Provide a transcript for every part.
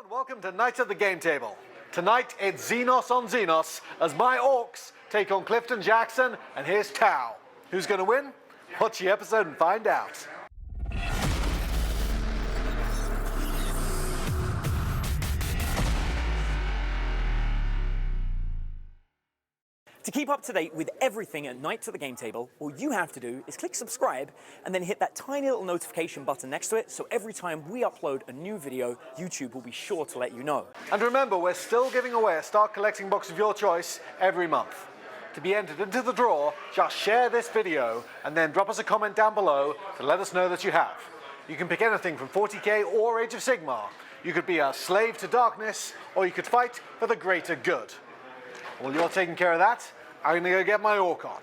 and welcome to Night at the Game Table. Tonight it's Xenos on Xenos as my Orks take on Clifton Jackson and his Tau. Who's going to win? Watch the episode and find out. To keep up to date with everything at Night at the Game Table, all you have to do is click subscribe and then hit that tiny little notification button next to it, so every time we upload a new video, YouTube will be sure to let you know. And remember, we're still giving away a Start Collecting box of your choice every month. To be entered into the draw, just share this video and then drop us a comment down below to let us know that you have. You can pick anything from 40K or Age of Sigmar. You could be a slave to darkness, or you could fight for the greater good. While you're taking care of that, I'm going to go get my Ork on.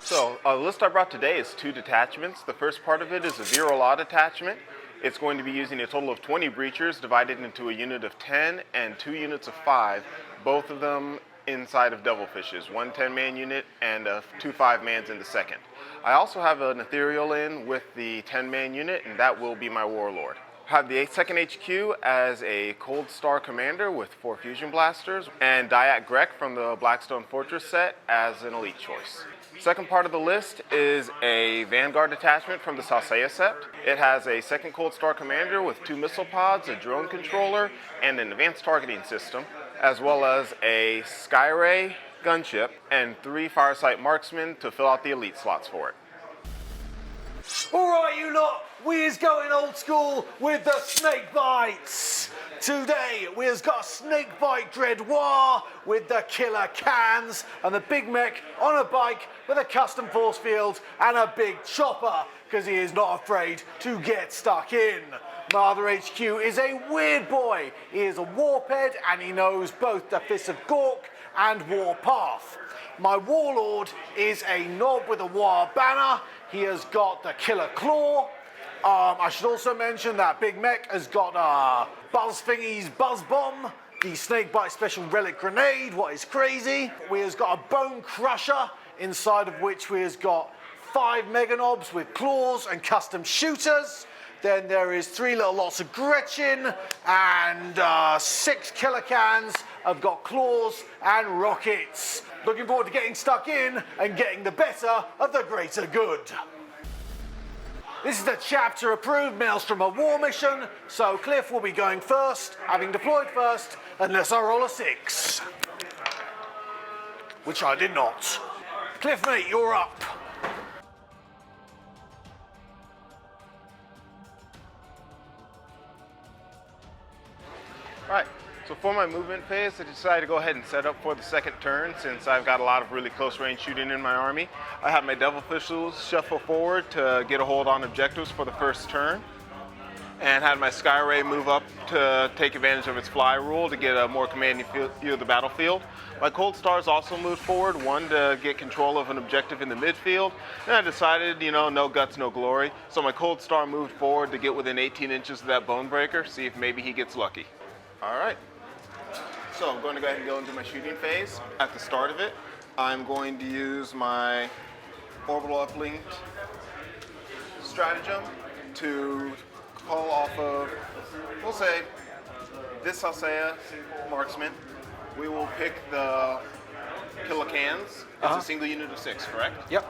So the list I brought today is 2 detachments. The first part of it is a Virollah detachment. It's going to be using a total of 20 breachers divided into a unit of 10 and 2 units of 5, both of them inside of Devilfishes, 1 10-man unit and 2 5-mans in the second. I also have an Ethereal in with the 10-man unit, and that will be my Warlord. I have the 2nd HQ as a Cold Star Commander with 4 Fusion Blasters, and Dyak Grek from the Blackstone Fortress set as an elite choice. Second part of the list is a Vanguard detachment from the Salsea set. It has a 2nd Cold Star Commander with 2 missile pods, a drone controller, and an advanced targeting system, as well as a Skyray gunship and 3 Firesight marksmen to fill out the elite slots for it. Alright you lot, we is going old school with the snake bites. Today we has got a snake bite Dreadwar with the killer cans and the big mech on a bike with a custom force field and a big chopper because he is not afraid to get stuck in. My other HQ is a weird boy. He is a warped and he knows both the Fist of Gork and Warpath. My Warlord is a knob with a War banner. He has got the Killer Claw. I should also mention that Big Mech has got Buzz Thingy's Buzz Bomb, the Snakebite Special Relic Grenade, what is crazy. We has got a Bone Crusher, inside of which we has got 5 Meganobs with claws and custom shooters. Then there is 3 little lots of Gretchen and 6 killer cans have got claws and rockets. Looking forward to getting stuck in and getting the better of the greater good. This is the chapter approved Maelstrom of War mission, so Cliff will be going first, having deployed first, unless I roll a 6. Which I did not. Cliff mate, you're up. All right, so for my movement phase, I decided to go ahead and set up for the second turn since I've got a lot of really close range shooting in my army. I have my Devilfishes shuffle forward to get a hold on objectives for the first turn, and had my Skyray move up to take advantage of its fly rule to get a more commanding view of the battlefield. My Cold Stars also moved forward, one to get control of an objective in the midfield, and I decided, no guts, no glory. So my Cold Star moved forward to get within 18 inches of that Bone Breaker, see if maybe he gets lucky. All right, so I'm going to go ahead and go into my shooting phase. At the start of it, I'm going to use my orbital uplinked stratagem to call off of, we'll say, this Salsea marksman. We will pick the Killa cans. It's a single unit of 6, correct? Yep.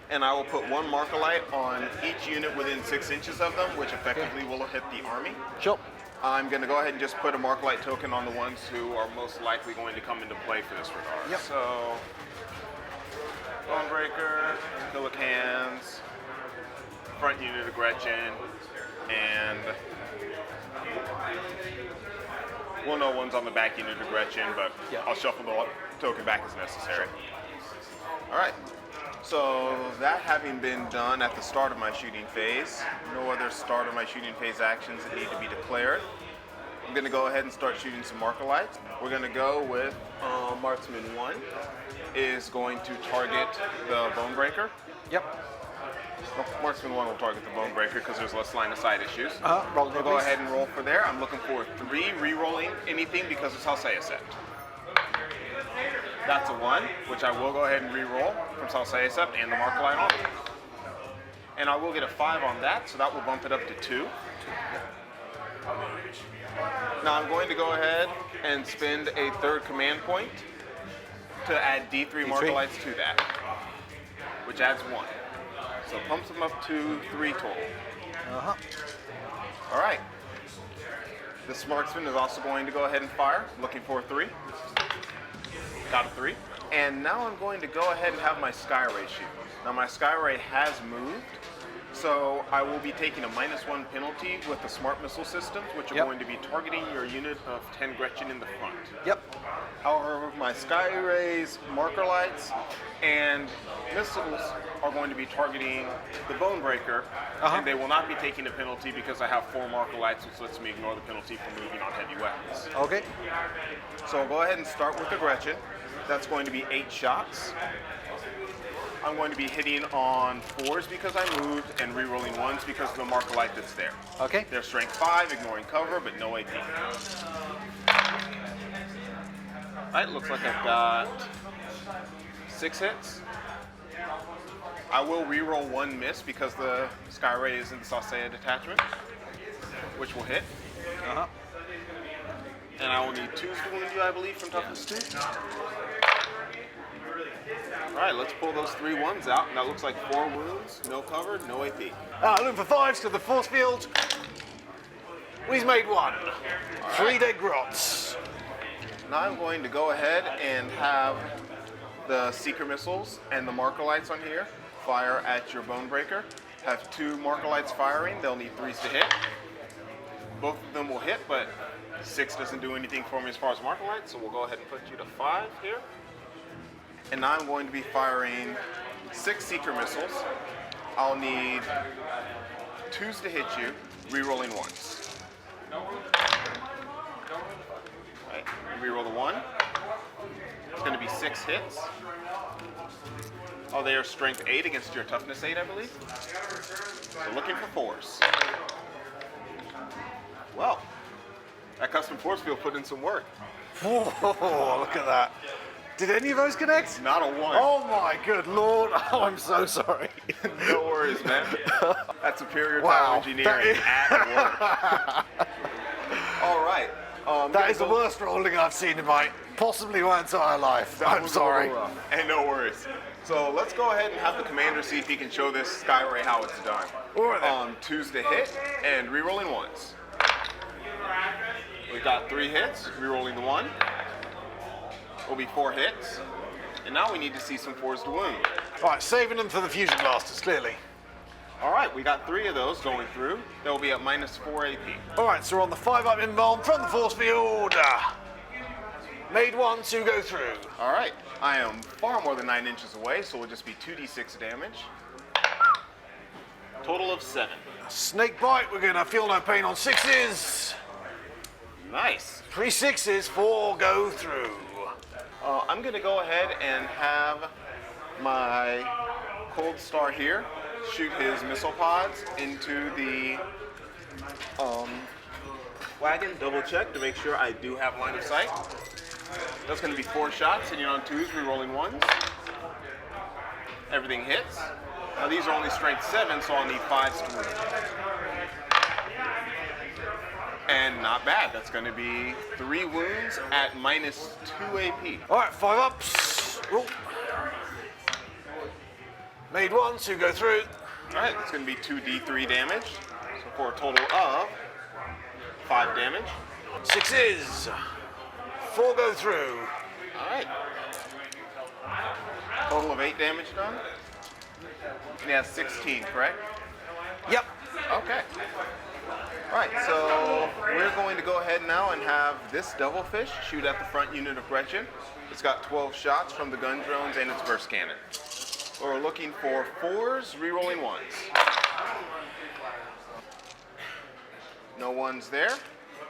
And I will put 1 Markalite on each unit within 6 inches of them, which effectively will hit the army. Sure. I'm going to go ahead and just put a Markalite token on the ones who are most likely going to come into play for this regard. Yep. So, Bonebreaker, Killa cans, front unit of Gretchen, and we'll know one's on the back unit of Gretchen, but I'll shuffle the token back as necessary. Sure. All right. So that having been done at the start of my shooting phase, no other start of my shooting phase actions that need to be declared. I'm going to go ahead and start shooting some Markalites. We're going to go with Marksman 1 is going to target the Bone Breaker. Yep. Well, Marksman 1 will target the Bone Breaker because there's less line of sight issues. Roll We'll go ahead and roll for there. I'm looking for 3, re-rolling anything because it's Salsea set. That's a 1, which I will go ahead and re-roll from Salsea Sept and the Markalite on it. And I will get a 5 on that, so that will bump it up to 2. Now I'm going to go ahead and spend a third command point to add D3 marker lights to that, which adds 1. So pumps them up to 3 total. All right. This marksman is also going to go ahead and fire, looking for a 3. Got a 3. And now I'm going to go ahead and have my Skyray shoot. Now my Skyray has moved, so I will be taking a -1 penalty with the smart missile systems, which are going to be targeting your unit of 10 Gretchen in the front. However, my Skyray's marker lights and missiles are going to be targeting the Bonebreaker, and they will not be taking a penalty because I have 4 marker lights, which lets me ignore the penalty for moving on heavy weapons. Okay. So I'll go ahead and start with the Gretchen. That's going to be 8 shots. I'm going to be hitting on 4s because I moved, and re-rolling 1s because of the marker light that's there. Okay. They're strength 5, ignoring cover, but no AP. Alright, looks like I've got 6 hits. I will re-roll 1 miss because the Skyray is in the Saucea detachment, which will hit. And I will need 2s to wound you, I believe, from toughness 2. Alright, let's pull those 3 1s out. And that looks like 4 wounds, no cover, no AP. Looking for 5s to the force field. We've made 1. 3 dead grots. Now I'm going to go ahead and have the Seeker missiles and the marker lights on here fire at your Bonebreaker. Have 2 marker lights firing. They'll need 3s to hit. Both of them will hit, but 6 doesn't do anything for me as far as marker lights, so we'll go ahead and put you to 5 here. And now I'm going to be firing 6 Seeker missiles. I'll need 2s to hit you, re-rolling 1s. Right, re-roll the 1. It's going to be 6 hits. Oh, they are strength 8 against your toughness 8, I believe. So looking for 4s. Well, that custom force field put in some work. Oh, look at that. Did any of those connect? Not a 1. Oh my good lord. Oh, I'm so sorry. No worries, man. That's superior tile engineering at work. All right. That is the worst rolling I've seen in possibly my entire life. I'm sorry. And no worries. So let's go ahead and have the commander see if he can show this Skyray how it's done. All right then. 2s to hit and re-rolling 1s. We've got 3 hits, re-rolling the 1. Will be 4 hits. And now we need to see some 4s to wound. Right, saving them for the fusion blasters, clearly. All right, we got 3 of those going through. They'll be at -4 AP. All right, so we're on the 5-up inbound from the force field. Made 1 to go through. All right, I am far more than 9 inches away, so we'll just be 2d6 damage. Total of 7. Snake bite, we're gonna feel no pain on 6s. Nice. 3 6s, 4 go through. I'm gonna go ahead and have my Cold Star here shoot his missile pods into the wagon. Double check to make sure I do have line of sight. That's gonna be 4 shots, hitting on 2s, re-rolling 1s. Everything hits. Now these are only strength 7, so I'll need 5s to wound. And not bad. That's going to be 3 wounds at -2 AP. All right, 5-ups. Roll. Made 1 to go through. All right, it's going to be 2d3 damage. So for a total of 5 damage. 6s. 4 go through. All right. Total of 8 damage done. And he has 16, correct? Yep. Okay. All right, so we're going to go ahead now and have this Devilfish shoot at the front unit of Gretchen. It's got 12 shots from the gun drones and its burst cannon. We're looking for 4s, re-rolling 1s. No 1s there.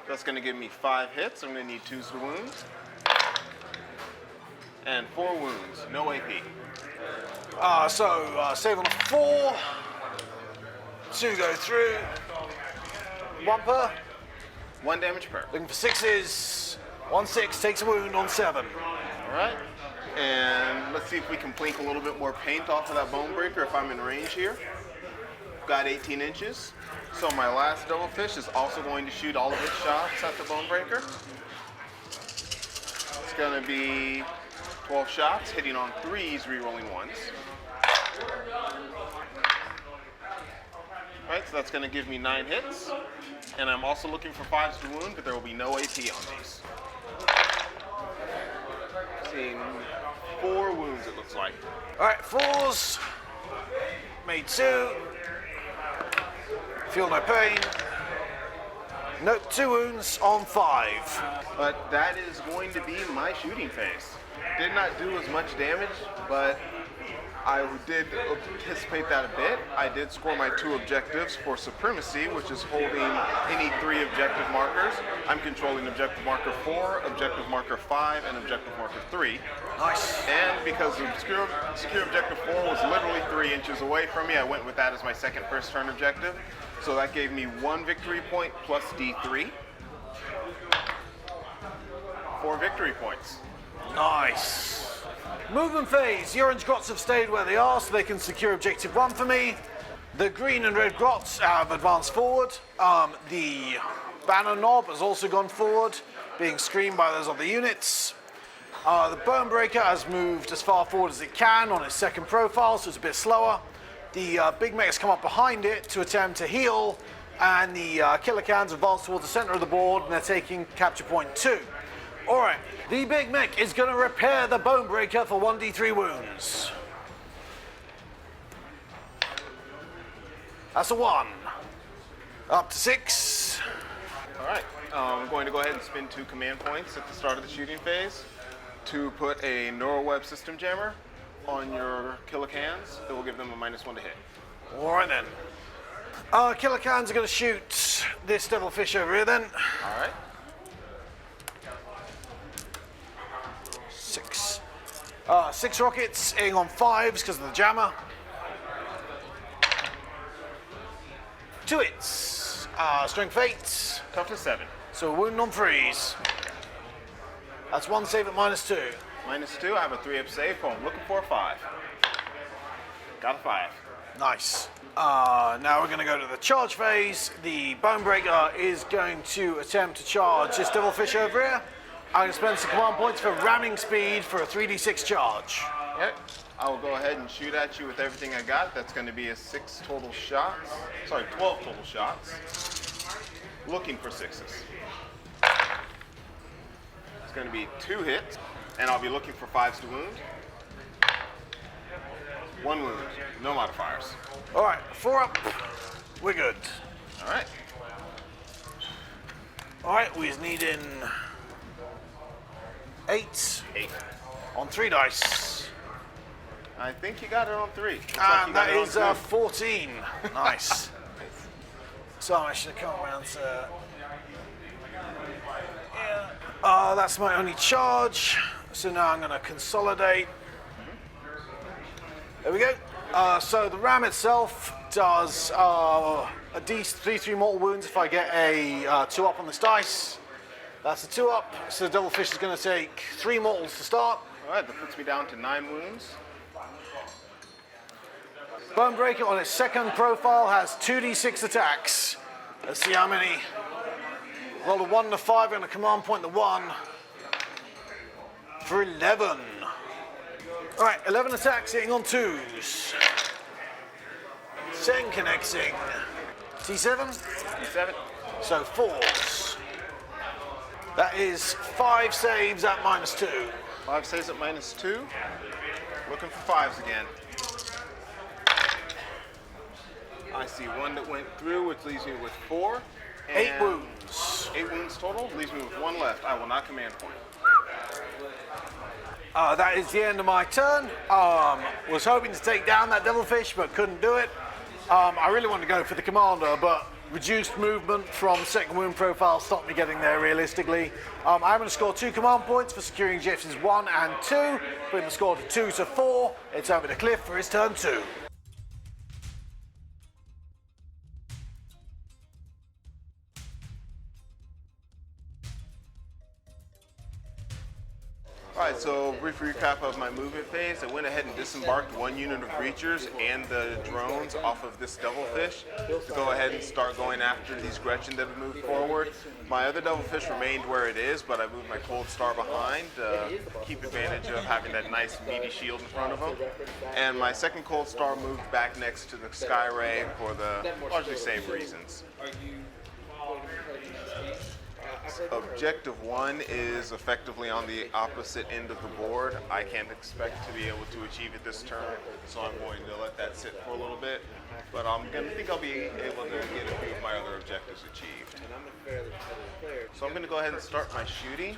That's going to give me 5 hits. I'm going to need 2s to wound. And 4 wounds, no AP. Save on a 4. 2 go through. 1 per. 1 damage per. Looking for 6s. 1 6 takes a wound on 7. All right. And let's see if we can blink a little bit more paint off of that Bonebreaker if I'm in range here. got 18 inches. So my last devilfish is also going to shoot all of its shots at the bone breaker. It's going to be 12 shots, hitting on 3s, re-rolling 1s. Right, so that's going to give me 9 hits. And I'm also looking for 5s to wound, but there will be no AP on these. Seeing 4 wounds, it looks like. All right, 4s. Made 2. Feel no pain. Note 2 wounds on 5. But that is going to be my shooting phase. Did not do as much damage, but I did anticipate that a bit. I did score my 2 objectives for supremacy, which is holding any 3 objective markers. I'm controlling objective marker 4, objective marker 5, and objective marker 3. Nice. And because secure objective 4 was literally 3 inches away from me, I went with that as my second first turn objective. So that gave me 1 victory point plus D3. 4 victory points. Nice. Movement phase. The orange grots have stayed where they are, so they can secure objective 1 for me. The green and red grots have advanced forward. The banner knob has also gone forward, being screened by those other units. The bone breaker has moved as far forward as it can on its second profile, so it's a bit slower. The big mech has come up behind it to attempt to heal, and the killer cans advance towards the center of the board, and they're taking capture point 2. All right, the big mech is going to repair the bone breaker for 1d3 wounds. That's a 1. Up to 6. All right, I'm going to go ahead and spend 2 command points at the start of the shooting phase to put a Neuroweb System Jammer on your killer cans. That will give them a -1 to hit. All right then. Killer cans are going to shoot this devilfish over here then. All right. 6. 6 rockets, hitting on 5s because of the jammer. 2 hits. Strength 8. Toughness 7. So a wound on 3s. That's 1 save at -2. -2, I have a 3-up save, so I'm looking for a 5. Got a 5. Nice. Now we're going to go to the charge phase. The bone breaker is going to attempt to charge this devilfish over here. I'm going to spend some command points for ramming speed for a 3d6 charge. Okay. I will go ahead and shoot at you with everything I got. That's going to be a 6 total shots. Sorry, 12 total shots. Looking for 6s. It's going to be 2 hits, and I'll be looking for 5s to wound. 1 wound, no modifiers. All right, 4 up. We're good. All right. All right, we're needing 8 8. on 3 dice. I think you got it on 3. And that is 14. Nice. So I should come around to... Yeah. That's my only charge. So now I'm going to consolidate. There we go. So the ram itself does a D3 mortal wounds if I get a 2 up on this dice. That's a 2 up. So the devilfish is going to take 3 mortals to start. All right, that puts me down to 9 wounds. Bone breaker on its second profile has 2d6 attacks. Let's see how many. Roll a 1 to 5 and a command point to 1 for 11. All right, 11 attacks hitting on 2s. 10 connecting. T7? T7. So 4s. That is 5 saves at -2. 5 saves at -2. Looking for 5s again. I see 1 that went through, which leaves me with 4. 8 wounds. 8 wounds total, leaves me with 1 left. I will not command point. That is the end of my turn. Was hoping to take down that devilfish, but couldn't do it. I really wanted to go for the commander, but reduced movement from second wound profile stopped me getting there realistically. I'm going to score 2 command points for securing objectives 1 and 2. Bring the score to 2 to 4. It's over to Cliff for his turn 2. Alright, so brief recap of my movement phase. I went ahead and disembarked one unit of breachers and the drones off of this devilfish to go ahead and start going after these Gretchen that have moved forward. My other devilfish remained where it is, but I moved my cold star behind to keep advantage of having that nice meaty shield in front of them. And my second cold star moved back next to the sky ray for the largely same reasons. Objective 1 is effectively on the opposite end of the board. I can't expect to be able to achieve it this turn, so I'm going to let that sit for a little bit. But I think I'll be able to get a few of my other objectives achieved. So I'm going to go ahead and start my shooting,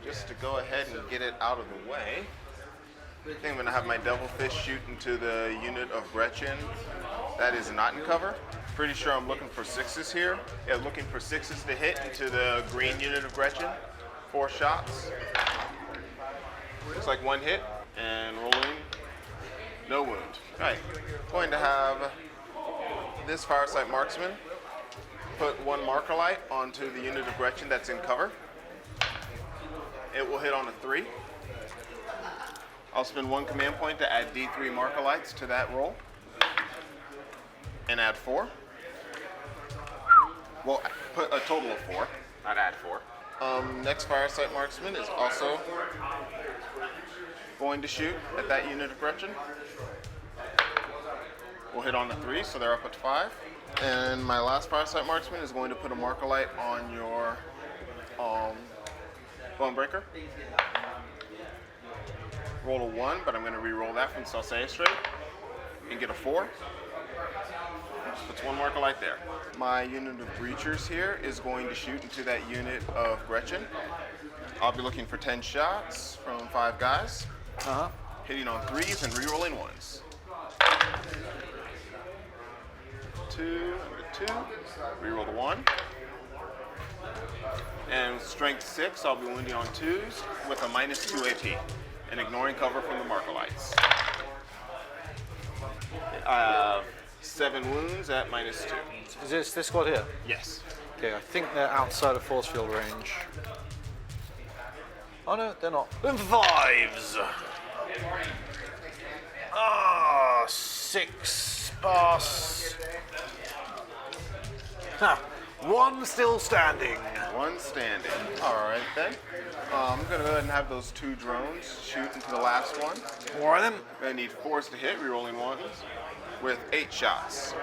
just to go ahead and get it out of the way. I think I'm going to have my devilfish shoot into the unit of Gretchen that is not in cover. Pretty sure I'm looking for 6s here. Yeah, looking for 6s to hit into the green unit of Gretchen. 4 shots. Looks like 1 hit. And rolling. No wound. Alright. Going to have this Firesight Marksman put 1 marker light onto the unit of Gretchen that's in cover. It will hit on a 3. I'll spend 1 command point to add D3 marker lights to that roll. And add 4. Well, put a total of 4, not add 4. Next Firesight Marksman is also going to shoot at that unit of Gretchen. We'll hit on the 3, so they're up at 5. And my last Firesight Marksman is going to put a marker light on your Bonebreaker. Roll a 1, but I'm going to re-roll that from Salsea straight and get a 4. Puts 1 marker light there. My unit of breachers here is going to shoot into that unit of Gretchen. I'll be looking for 10 shots from 5 guys. Hitting on 3s and re-rolling 1s. 2, 2, re-roll the 1. And with strength 6, I'll be wounding on 2s with a -2 AP and ignoring cover from the marker lights. 7 wounds at -2. Is this squad here? Yes. Okay, I think they're outside of force field range. Oh no, they're not. Then 5s. 6 pass. 1 still standing. 1 standing. All right then. I'm going to go ahead and have those 2 drones shoot into the last one. More of them. Going to need 4s to hit, re-rolling 1s with 8 shots.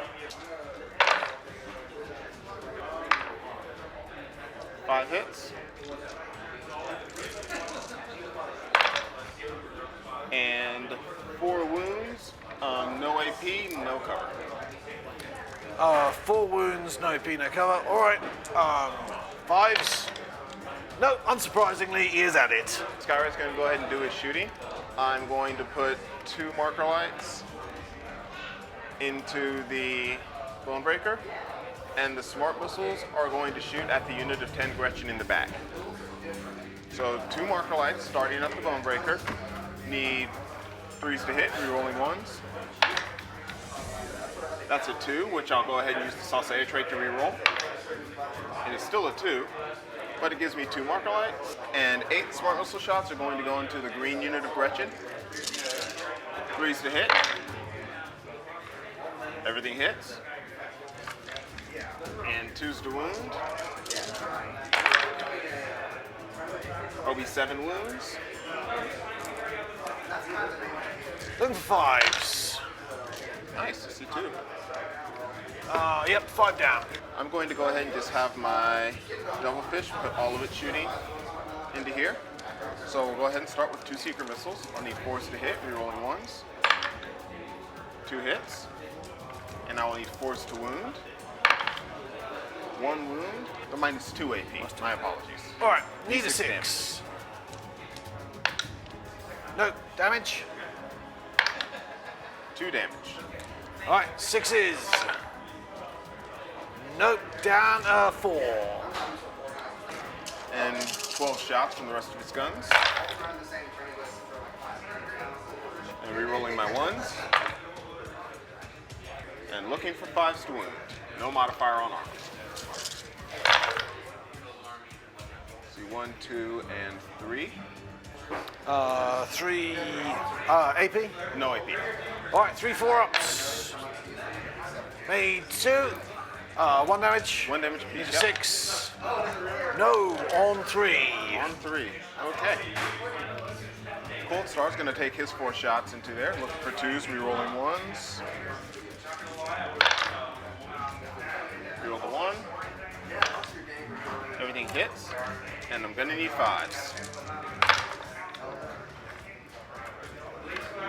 5 hits. And 4 wounds, no AP, no cover. 4 wounds, no AP, no cover. All right. 5s. No, unsurprisingly, he is at it. Skyray's going to go ahead and do his shooting. I'm going to put 2 marker lights into the Bonebreaker, and the smart missiles are going to shoot at the unit of 10 Gretchen in the back. So 2 marker lights starting at the Bonebreaker. Need 3s to hit, re-rolling 1s. That's a 2, which I'll go ahead and use the Salsea trait to re-roll. And it's still a 2, but it gives me 2 marker lights. And 8 smart missile shots are going to go into the green unit of Gretchen. 3s to hit. Everything hits. And 2s to wound. There'll be 7 wounds. Then 5s. Nice, I see 2. Yep, 5 down. I'm going to go ahead and just have my devilfish put all of its shooting into here. So we'll go ahead and start with 2 seeker missiles. I'll need 4s to hit, re-rolling 1s. 2 hits. And I will need 4s to wound. 1 wound, but -2 AP. My apologies. All right, need a D6 6. No damage. 2 damage. All right, 6s. Nope, down 4. And 12 shots from the rest of its guns. And re-rolling my 1s. And looking for 5s to wound. No modifier on armor. See 1, 2, and 3. 3 AP. No AP. All right, 3 4-ups. Made 2. 1 damage. 1 damage piece. Need Yep. 6. No, on 3. On 3. Okay. Cold Star's going to take his 4 shots into there. Looking for 2s, rerolling 1s. Reroll the 1. Everything hits. And I'm going to need 5s.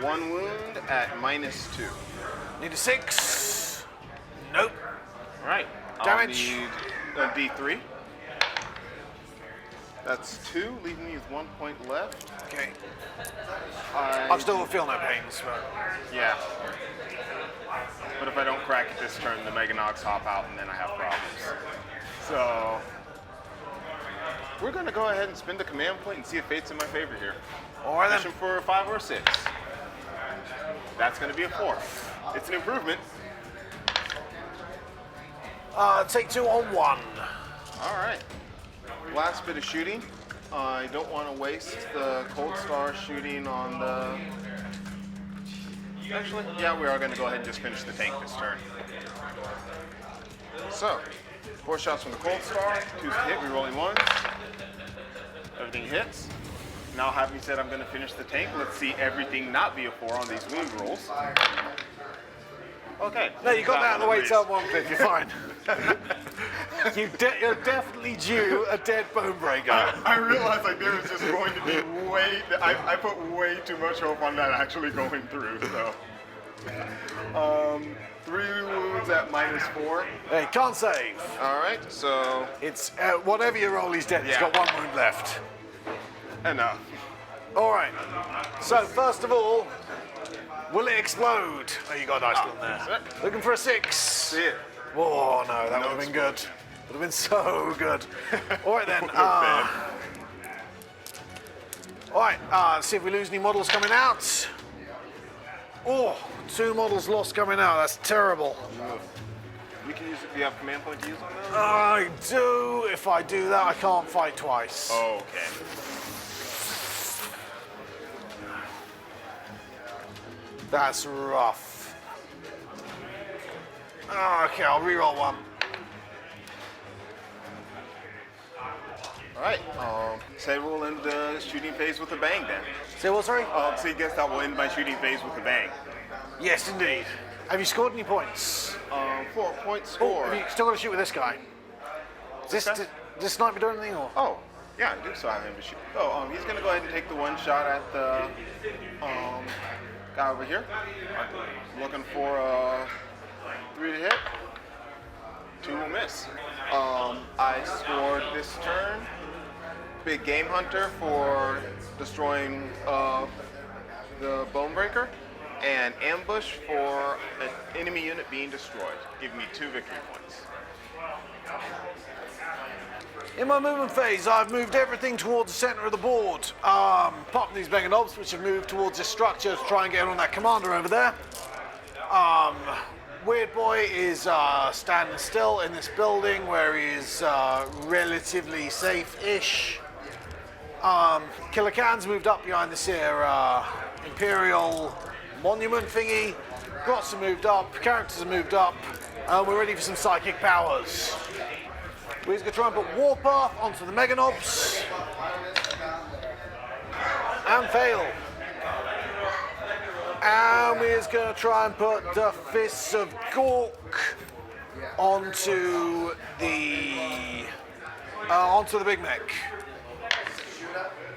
1 wound at -2. Need a 6. Nope. All right. Damage. I'll need a D3. That's 2, leaving me with 1 point left. Okay. I I'm still feel no pains, but Yeah. But if I don't crack it this turn, the Mechanolids hop out and then I have problems. So we're gonna go ahead and spend the command point and see if fate's in my favor here. all right then. Fishing for a 5 or a 6. That's gonna be a 4. It's an improvement. Take 2 on 1. All right. Last bit of shooting. I don't want to waste the Cold Star shooting on the... Actually, yeah, we are going to go ahead and just finish the tank this turn. So, 4 shots from the Cold Star, 2's hit, rerolling 1s. Everything hits. Now having said I'm going to finish the tank, let's see everything not be a 4 on these wound rolls. Okay. No, you got that out of the way Please. to 1 you're fine. You're definitely due a dead bone breaker. I realized like there was just going to be I put way too much hope on that actually going through, so. 3 wounds at -4. Hey, can't save. Alright, so It's whatever you roll, he's dead. He's Yeah. got 1 wound left. enough. All right. So first of all, will it explode? Oh, you got a dice on there. That's it. Looking for a 6. See it. Oh no, that would have been good. Would have been so good. All right then. All right. See if we lose any models coming out. Oh, 2 models lost coming out. That's terrible. We can use it. Do you have command point to use on those? I do. If I do that, I can't fight twice. Okay. That's rough. Okay, I'll reroll 1. Alright. Say we'll end the shooting phase with a bang then. Say what, sorry? So you guess that will end my shooting phase with a bang. Yes, indeed. Have you scored any points? 4 point Oh, score. have you still got to shoot with this guy? Does Okay. this sniper do anything or? Oh, yeah, I do still have him to shoot. So he's gonna go ahead and take the 1 shot at the guy over here. I'm looking for a 3 to hit. 2 will miss. I scored this turn. Big Game Hunter for destroying the Bone Breaker, and Ambush for an enemy unit being destroyed. Give me 2 victory points. In my movement phase, I've moved everything towards the center of the board. Apart from these Mechanoliths, which have moved towards this structure to try and get on that commander over there. Weird Boy is standing still in this building where he is relatively safe-ish. Killa Khan's moved up behind this here Imperial monument thingy. Grots have moved up, characters have moved up. We're ready for some psychic powers. We're just going to try and put Warpath onto the Meganobs. And fail. And we're just going to try and put the Fists of Gork onto the Big Mech.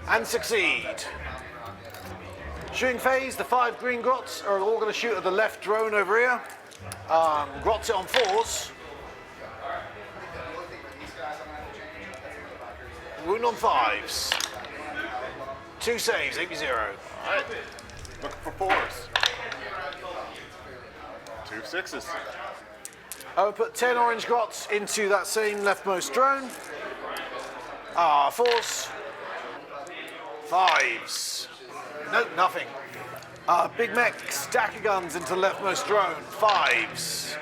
And succeed. Shooting phase, the 5 green Grots are all going to shoot at the left drone over here. Grots it on 4s. Wound on 5s. 2 saves, 8-0. Alright. Looking for 4s. 2 6s. I will put 10 orange Grots into that same leftmost drone. 4s. 5s. Nope, nothing. Big Mech, stack of guns into leftmost drone. 5s.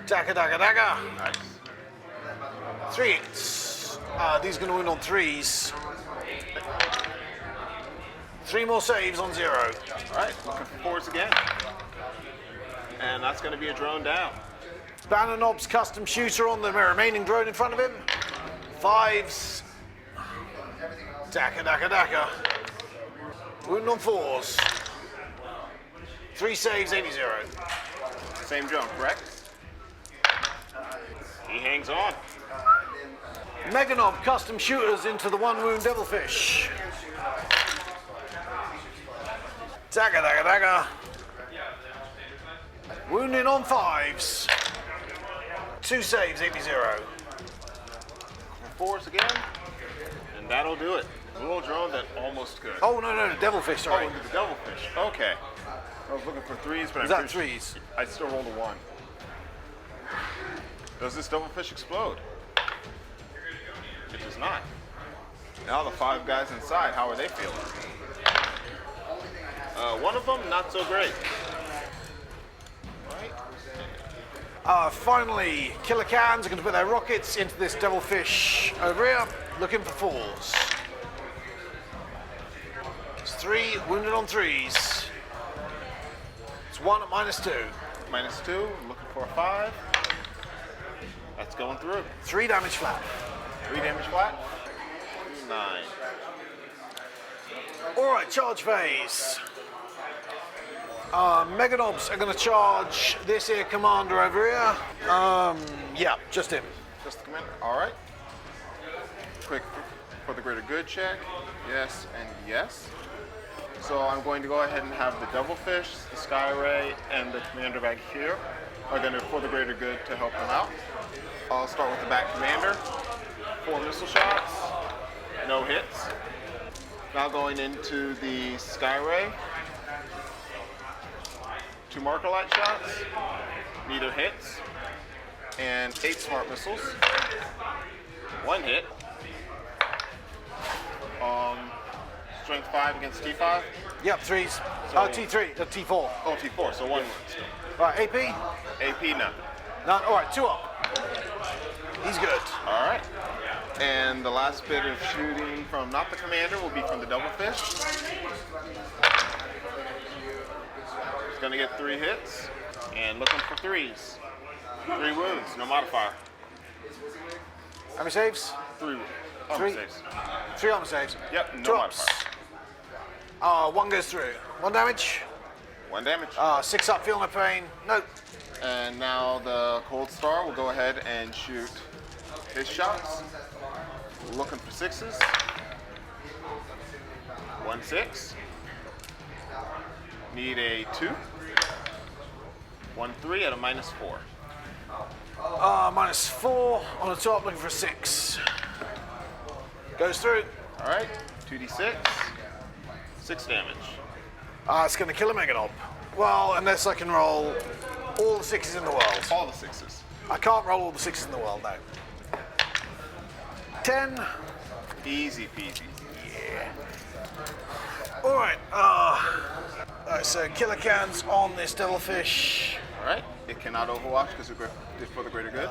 Dagger, dagger, dagger. Nice. 3 hits. These are going to win on 3s. 3 more saves on 0. All right, looking for 4s again. And that's going to be a drone down. Banner Knob's custom shooter on the remaining drone in front of him. 5s. Daka, daka, daka. Wound on 4s. 3 saves, 80. Same drone, correct? He hangs on. Mechanolith custom shooters into the 1 wound Devilfish. Dagger, dagger, dagger. Wounding on 5s. 2 saves, 80. 4s again. And that'll do it. A little drone that almost could. Oh, no, the Devilfish, sorry. Oh, the Devilfish. Okay. I was looking for 3s, but Was I'm that pretty 3s? I still rolled a 1. Does this Devilfish explode? It does not. Now the 5 guys inside, how are they feeling? One of them, not so great. Right. Finally, Killer Cans are going to put their rockets into this Devilfish over here, looking for 4s. It's 3, wounded on 3s. It's 1 at -2. -2, looking for a 5. That's going through. 3 damage flat. 3 damage flat. 9. All right, charge phase. Meganobs are going to charge this here commander over here. Yeah, just him. Just the commander. All right. Quick for the greater good check. Yes and yes. So I'm going to go ahead and have the Devilfish, the Sky Ray, and the commander back here are going to for the greater good to help them out. I'll start with the back commander. 4 missile shots, no hits. Now going into the Sky Ray. 2 marker light shots, neither hits, and 8 smart missiles. 1 hit. Strength 5 against T5. Yep, 3s. So- T3, T4. Oh, T4, so 1 wound still. All right, AP? AP, nothing. None. All right, 2 up. He's good. All right. And the last bit of shooting from not the commander will be from the Devilfish. He's going to get 3 hits and looking for 3s. 3 wounds, no modifier. How many saves? 3 Three. saves. 3 armor saves. Yep, no 2 ups. modifier. 1 goes through. 1 damage. 1 damage. 6 up, feel no pain. Nope. And now the Cold Star will go ahead and shoot his shots. Looking for 6s. 1 6. Need a 2. 1 3 at a -4. -4 on the top, looking for a 6. Goes through. All right, 2d6. 6 damage. It's going to kill a Meganob. Well, unless I can roll all the 6s in the world. All the 6s. I can't roll all the 6s in the world, no. 10. Easy peasy. All right. So Killer Cans on this Devilfish. All right, it cannot overwatch because it's for the greater good.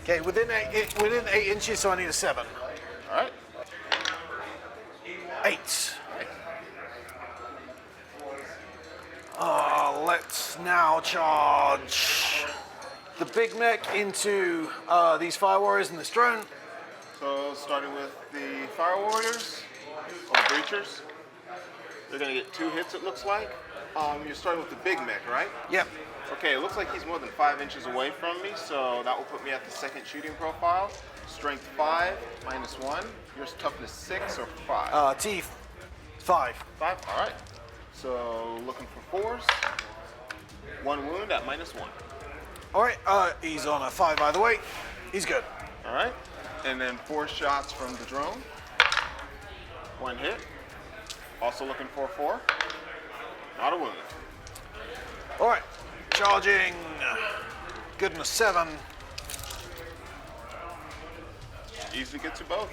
Okay, within 8 inches, so I need a 7. All right. 8. Let's now charge the big mech into these Fire Warriors and this drone. So starting with the Fire Warriors, or the Breachers, they're going to get 2 hits it looks like. You're starting with the big mech, right? Yep. Okay, it looks like he's more than 5 inches away from me, so that will put me at the 2nd shooting profile. Strength 5, -1. Yours toughness 6 or 5? T5. 5, all right. So looking for 4s. 1 wound at -1. All right, he's on a 5 either way. He's good. All right, and then 4 shots from the drone. 1 hit. Also looking for a 4. Not a wound. All right, charging. Good and a 7. Easily gets you both.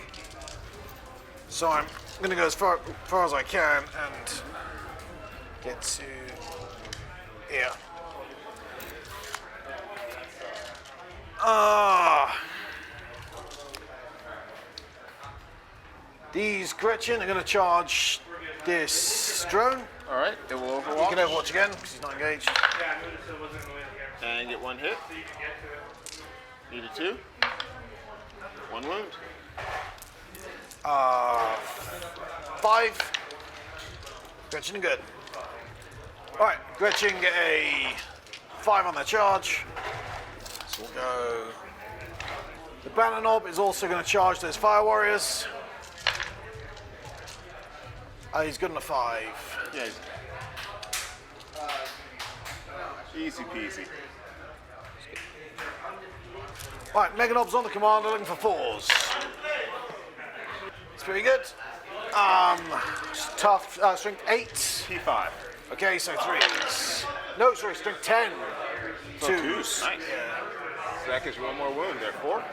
So I'm going to go as far as I can and get to here. These Gretchen are going to charge this drone. All right, it will You overwatch. can overwatch again because he's not engaged. And get one hit. Needed 2. 1 wound. 5. Gretchen good. All right, Gretchen get a 5 on their charge. So we'll go. The banner knob is also going to charge those fire warriors. He's good on a 5. Yeah. Easy peasy. All right, Mechanolith's on the commander looking for 4s. It's pretty good. Tough. Strength 8. T5. Okay, so 3s. No, sorry, strength 10. So 2s. Nice. So that gives you 1 more wound there. 4.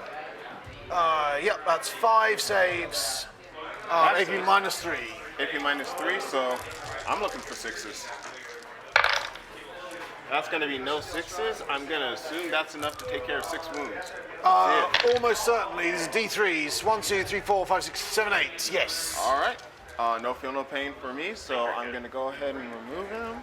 Yep, that's 5 saves. AP minus 3. AP minus 3, so I'm looking for 6s. That's going to be no 6s. I'm going to assume that's enough to take care of 6 wounds. Almost certainly. These are D3s. 1, 2, 3, 4, 5, 6, 7, 8. Yes. All right. No feel, no pain for me, so I'm going to go ahead and remove him.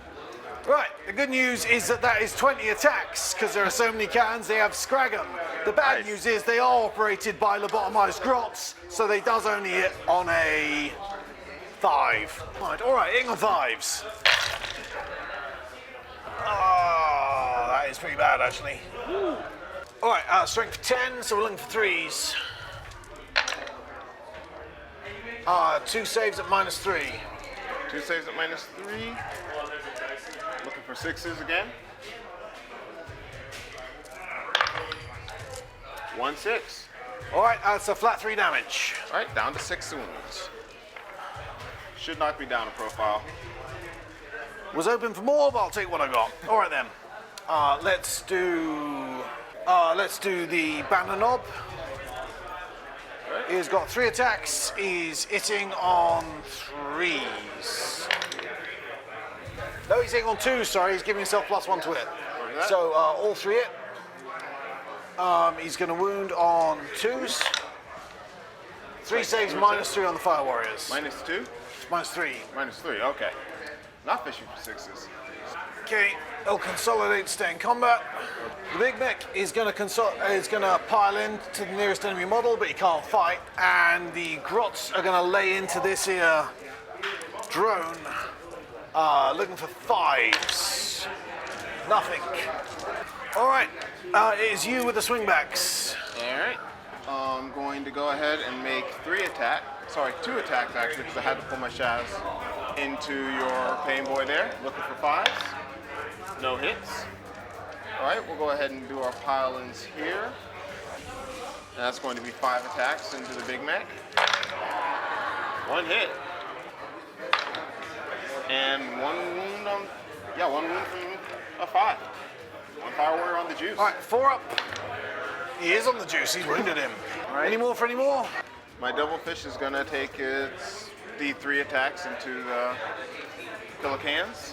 Right. The good news is that is 20 attacks because there are so many cans. They have Scrag'em. The bad news is they are operated by lobotomized grots, so they does only hit on a 5. Right. All right. Hitting on 5s. Oh, that is pretty bad actually. All right. Strength 10. So we're looking for 3s. 2 saves at minus 3. 2 saves at minus 3. Looking for 6s again. 1 6. All right, that's a flat 3 damage. All right, down to 6 wounds. Should not be down a profile. Was open for more, but I'll take what I got. All right then. Let's do the banner knob. He's got 3 attacks. He's hitting on 3s. No, he's hitting on 2s. Sorry, he's giving himself +1 to hit. So all 3 hit. He's going to wound on 2s. 3 saves, minus 3 on the fire warriors. Minus 2? Minus 3. Minus 3, okay. Not fishing for 6s. Okay, he'll consolidate, stay in combat. The big mech is going to pile in to the nearest enemy model, but he can't fight. And the grots are going to lay into this here drone, looking for 5s. Nothing. All right, it is you with the swingbacks. All right. I'm going to go ahead and make 2 attacks actually, because I had to pull my Shaz into your pain boy there. Looking for 5s. No hits. All right, we'll go ahead and do our pile-ins here. And that's going to be 5 attacks into the big mech. 1 hit. And 1 wound on, 1 wound from a 5. 1 fire warrior on the juice. All right, 4 up. He is on the juice, he's wounded him. All right. Any more for any more? My double fish is gonna take its D3 attacks into the Killa cans.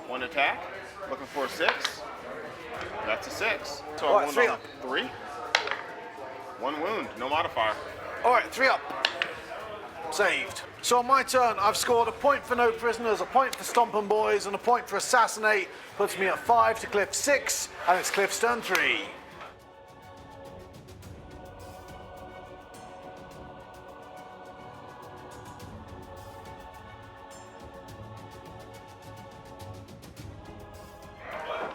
1 attack, looking for a 6. That's a 6. So All I right, wound 3 on up. 3. 1 wound, no modifier. All right, 3 up. Saved. So on my turn, I've scored a point for no prisoners, a point for stomping boys, and a point for assassinate. Puts me at 5 to Cliff's 6, and it's Cliff's turn 3.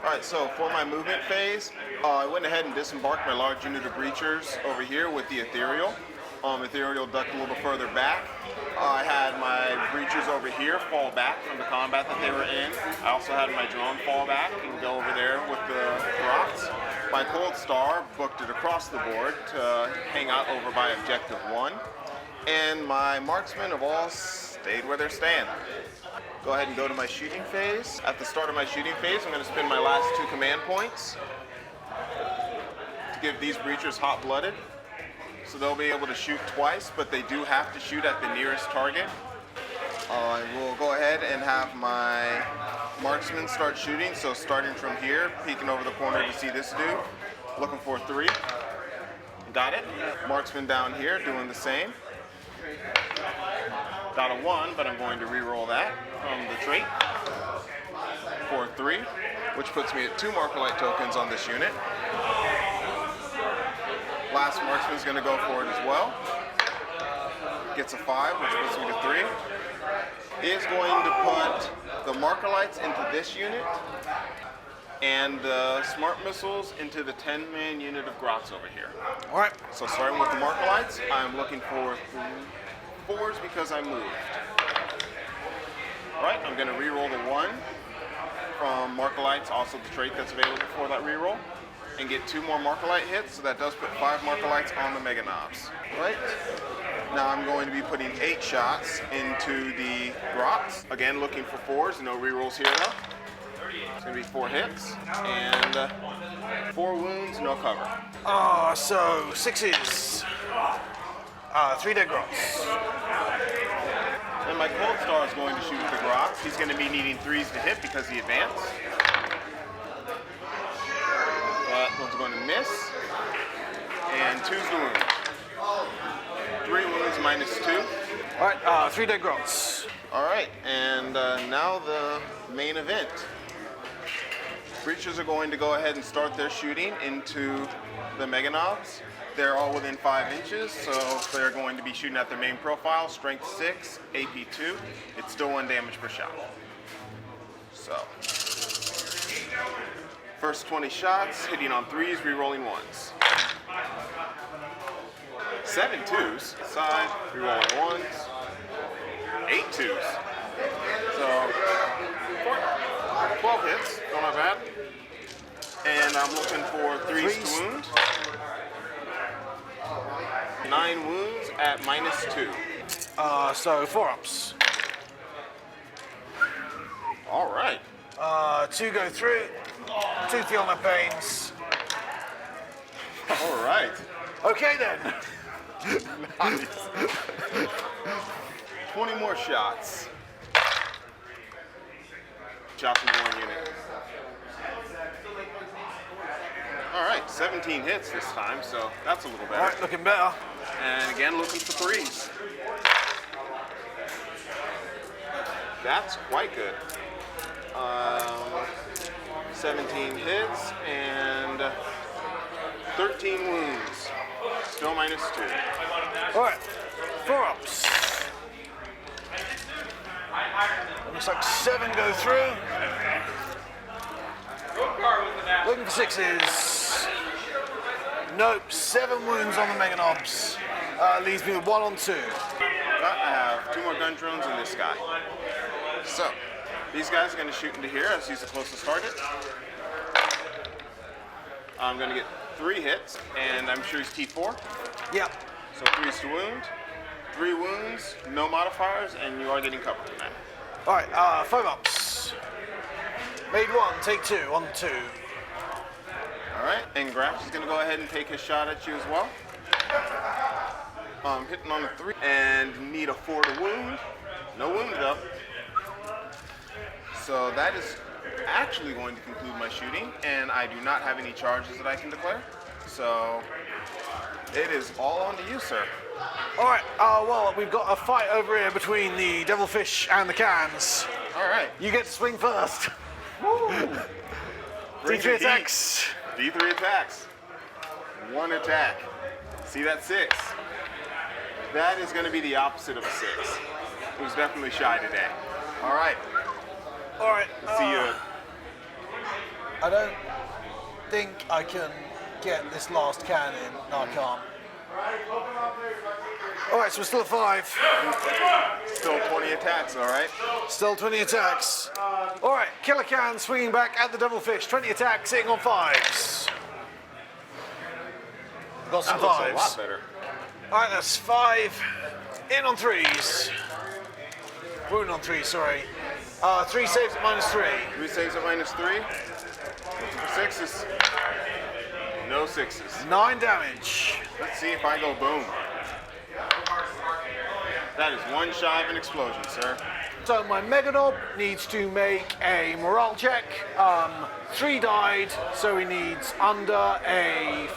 Alright, so for my movement phase, I went ahead and disembarked my large unit of breachers over here with the Ethereal. Ethereal ducked a little further back. I had my breachers over here fall back from the combat that they were in. I also had my drone fall back and go over there with the rocks. My Cold Star booked it across the board to hang out over by Objective 1. And my marksmen have all stayed where they're staying. Go ahead and go to my shooting phase. At the start of my shooting phase, I'm going to spend my last 2 command points to give these breachers hot-blooded. So they'll be able to shoot twice, but they do have to shoot at the nearest target. I will go ahead and have my marksmen start shooting. So starting from here, peeking over the corner to see this dude. Looking for 3. Got it. Marksman down here doing the same. Got a 1, but I'm going to re-roll that from the trait for 3, which puts me at 2 Markerlight tokens on this unit. Last marksman's going to go for it as well. Gets a 5, which puts me to 3. Is going to put the Markerlights into this unit and the Smart Missiles into the 10-man unit of Grots over here. All right. So starting with the Markerlights, I'm looking for 4s because I moved. All right, I'm going to re-roll the 1 from Markerlights, also the trait that's available for that re-roll, and get 2 more Markerlight hits, so that does put 5 Markerlights on the Mega Knobs. Right? Now I'm going to be putting 8 shots into the Grots. Again, looking for 4s, no re-rolls here though. It's going to be 4 hits, and 4 wounds, no cover. So 6s. 3 dead Grots. And my Cold Star is going to shoot at the Grots. He's going to be needing 3s to hit because he advanced. That one's going to miss. And 2's the wound. 3 wounds minus 2. All right, 3 dead Grots. All right, and now the main event. Breachers are going to go ahead and start their shooting into the Mega Knobs. They're all within 5 inches, so they're going to be shooting at their main profile, strength 6, AP 2. It's still 1 damage per shot. So, first 20 shots, hitting on 3s, re-rolling 1s. 7 2s, side, re-rolling 1s. 8 2s. So, 12 hits, don't have bad. And I'm looking for 3s to wound. 9 wounds at minus 2. So 4 ups. All right. 2 go through. 2 feel my pains. All right. Okay then. Nice. 20 more shots. Shots into 1 unit. All right, 17 hits this time, so that's a little better. All right, looking better. And again, looking for 3s. That's quite good. 17 hits and 13 wounds. Still minus 2. All right, 4 ups. Looks like 7 go through. Looking for 6s. Nope, 7 wounds on the Mega Knobs. Leaves me with 1 on 2. I have 2 more gun drones in this guy. So, these guys are going to shoot into here as he's the closest target. I'm going to get 3 hits, and I'm sure he's T4. Yep. So 3s to wound, 3 wounds, no modifiers, and you are getting cover from that. All right, 5 ups. Made 1, take 2, on 2. All right, and Graps is going to go ahead and take his shot at you as well. Hitting on a 3, and need a 4 to wound. No wound though. So that is actually going to conclude my shooting, and I do not have any charges that I can declare. So it is all on to you, sir. All right, well, we've got a fight over here between the Devilfish and the Cans. All right. You get to swing first. Bring D3 the heat. attacks. D3 attacks. 1 attack. See that 6? That is going to be the opposite of a 6. It was definitely shy today. All right. All right. Let's see you. I don't think I can get this last can in. No, I can't. All right, so we're still at 5. Still 20 attacks, all right? Still 20 attacks. All right, Killer Can swinging back at the Devilfish. 20 attacks, sitting on 5s. Got some That looks 5s. a lot better. All right, that's 5. In on 3s. Wound on 3, sorry. 3 saves at minus 3. 3 saves at minus 3. 6s. No 6s. 9 damage. Let's see if I go boom. That is 1 shy of an explosion, sir. So my Mechanolith needs to make a morale check. 3 died, so he needs under a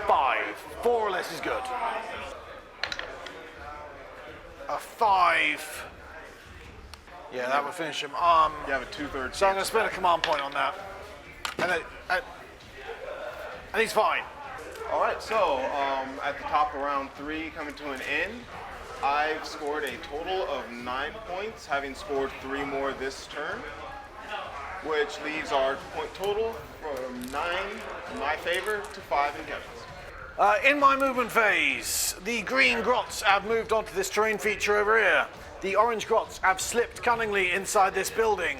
5. 4 or less is good. a 5. Yeah, that would finish him. You have a 2/3. So I'm going to spend a command point on that. And he's fine. All right, so at the top of round 3, coming to an end, I've scored a total of 9 points, having scored 3 more this turn, which leaves our point total from 9 in my favor to 5 in Kevin's. In my movement phase, the green grots have moved onto this terrain feature over here. The orange grots have slipped cunningly inside this building.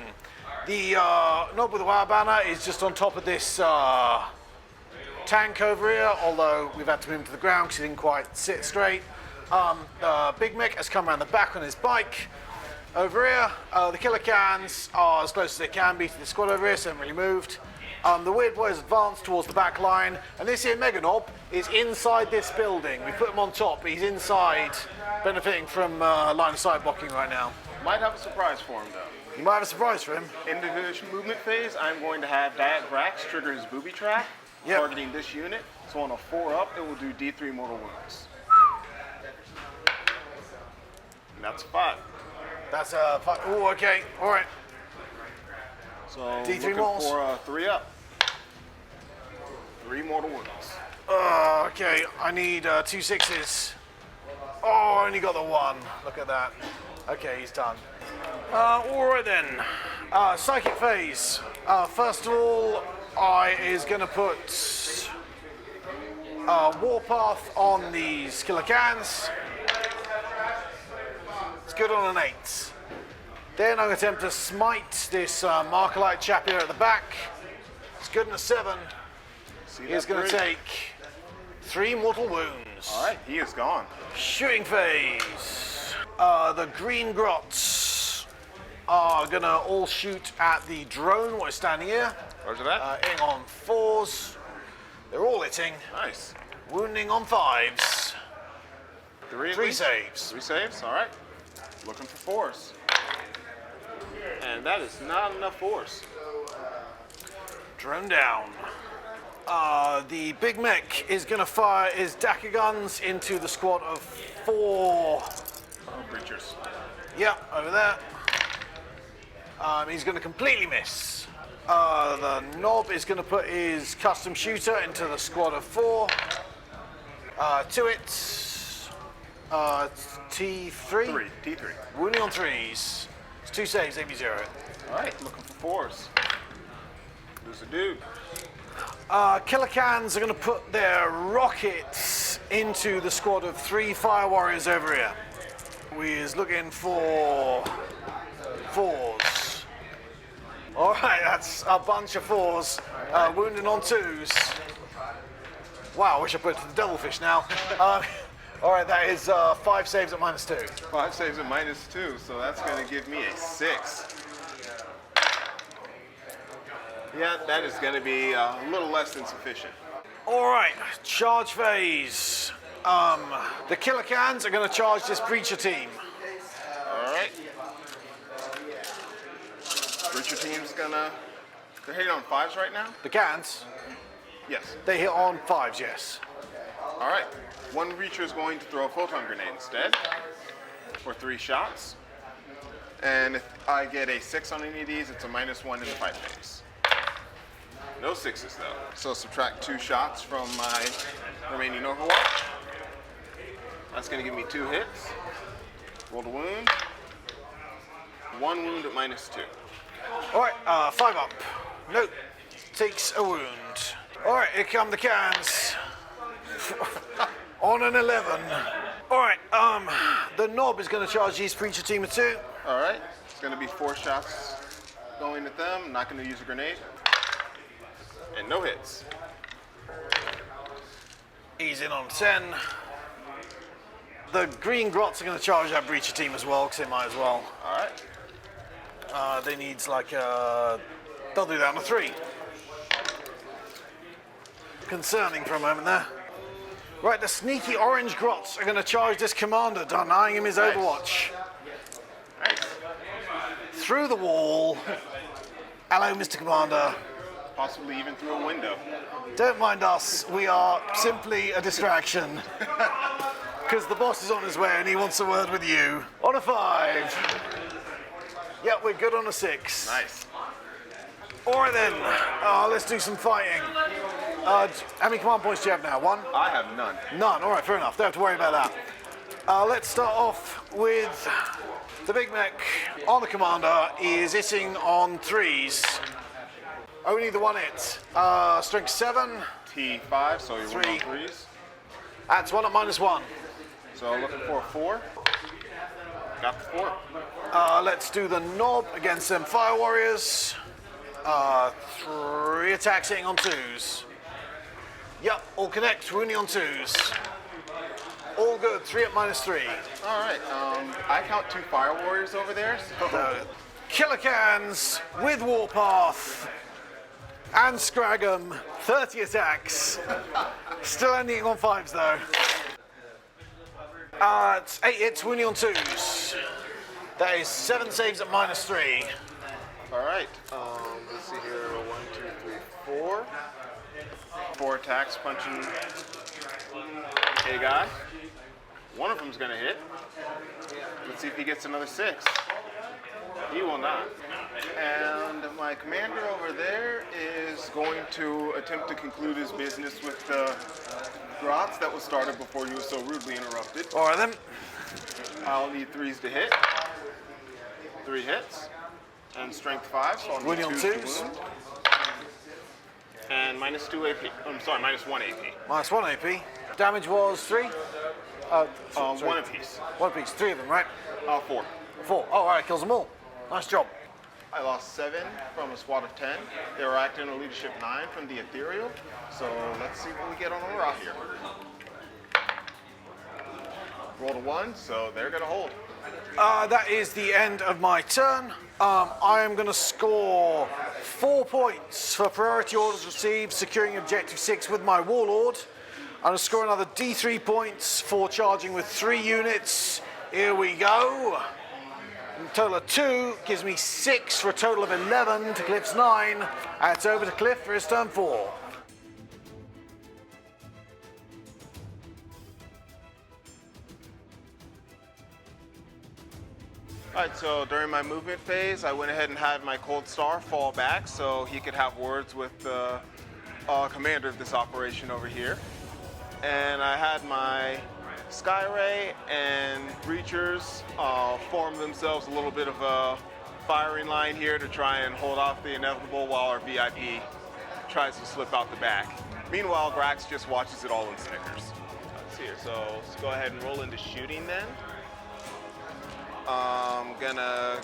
The knob with the WoW banner is just on top of this tank over here, although we've had to move him to the ground because he didn't quite sit straight. The big mech has come around the back on his bike. Over here, the killer cans are as close as they can be to the squad over here, so they haven't really moved. The weird boy has advanced towards the back line, and this here Mechanolith is inside this building. We put him on top, but he's inside, benefiting from line of sight blocking right now. Might have a surprise for him, though. You might have a surprise for him. In the movement phase, I'm going to have Diet Grax trigger his booby trap, targeting this unit. So on a 4-up, it will do D3 mortal wounds. And that's a 5. That's a 5. Oh, okay. All right. So D3 looking mortals? for a 3-up. 3 mortal wounds. Okay. I need 2 6s. Oh, I only got the 1. Look at that. Okay, he's done. All right then. Psychic phase. First of all, I is going to put Warpath on these killer cans. It's good on an 8. Then I'm going to attempt to smite this Markalite chap here at the back. It's good on a 7. He's going to take 3 mortal wounds. All right, he is gone. Shooting phase. The green grots are going to all shoot at the drone while standing here. Roger that. Hitting on 4s. They're all hitting. Nice. Wounding on 5s. 3 saves. 3 saves, all right. Looking for 4s. And that is not enough force. Drone down. The big mech is going to fire his Daka guns into the squad of 4 Breachers. Yeah, over there. He's going to completely miss. The knob is going to put his custom shooter into the squad of 4. To it. T3? T3. Wounding on 3s. It's 2 saves, AB0. All right, looking for 4s. Who's the dude? Killer cans are going to put their rockets into the squad of 3 fire warriors over here. We is looking for 4s. All right, that's a bunch of 4s. Wounding on 2s. Wow, I wish I put it to the devilfish now. All right, that is 5 saves at -2. 5 saves at -2, so that's going to give me a 6. Yeah, that is going to be a little less than sufficient. All right, charge phase. The killer cans are going to charge this breacher team. All right. Breacher team's gonna. They're hitting on 5s right now? The cans, Yes. they hit on 5s, yes. All right. One breacher is going to throw a photon grenade instead for 3 shots. And if I get a 6 on any of these, it's a -1 in the fight phase. No 6s though. So subtract 2 shots from my remaining Overwatch. That's going to give me 2 hits. Roll the wound. 1 wound at -2. All right, 5 up. Nope, takes a wound. All right, here come the cans. On an 11. All right, the knob is going to charge these breacher team of 2. All right. It's going to be 4 shots going at them. I'm not going to use a grenade. And no hits. He's in on 10. The green grots are going to charge that breacher team as well, because they might as well. All right. They need like they'll do that on a 3. Concerning for a moment there. Right, the sneaky orange grots are going to charge this commander, denying him his Nice. Overwatch. Nice. Through the wall. Hello, Mr. Commander. Possibly even through a window. Don't mind us, we are simply a distraction. because the boss is on his way and he wants a word with you. On a 5. Yep, we're good on a 6. Nice. All right then, let's do some fighting. How many command points do you have now? 1? I have none. None, all right, fair enough. Don't have to worry about that. Let's start off with the big mech. Armor Commander is hitting on 3s. Only the one hit. Strength 7. T5, so you're 3. on 3s. That's 1 at -1. So looking for a 4. Got the 4. Let's do the knob against them Fire Warriors. 3 attacks hitting on 2s. Yep, all connect, wounding on 2s. All good, 3 at -3. All right, I count 2 Fire Warriors over there, so... Killer Cans with Warpath and Scrag'em, 30 attacks. Still ending on 5s though. It's 8 hits, wounding on 2s. That is 7 saves at -3. All right, let's see here, 1, 2, 3, 4. 4 attacks, punching a guy. One of them's gonna hit. Let's see if he gets another 6. He will not. And my commander over there is going to attempt to conclude his business with the grots that was started before you were so rudely interrupted. All right then. I'll need 3s to hit. 3 hits. And strength 5, so I'll need Wounding on 2s to 2s. wound. And -2 AP. I'm sorry, -1 AP. -1 AP. Damage was 3? 1 apiece. 1 apiece, 3 of them, right? 4. 4. Oh, all right, kills them all. Nice job. I lost 7 from a squad of 10. They were acting on leadership 9 from the ethereal. So let's see what we get on a raw here. Rolled a 1, so they're gonna hold. That is the end of my turn. I am going to score 4 points for priority orders received, securing objective 6 with my Warlord. I'm going to score another D3 points for charging with 3 units. Here we go. A total of 2 gives me 6 for a total of 11 to Cliff's 9. And it's over to Cliff for his turn 4. Alright, so during my movement phase, I went ahead and had my Cold Star fall back so he could have words with the commander of this operation over here. And I had my Skyray and Breachers form themselves a little bit of a firing line here to try and hold off the inevitable while our VIP tries to slip out the back. Meanwhile, Grax just watches it all and snickers. Let's see here, so let's go ahead and roll into shooting then. I'm gonna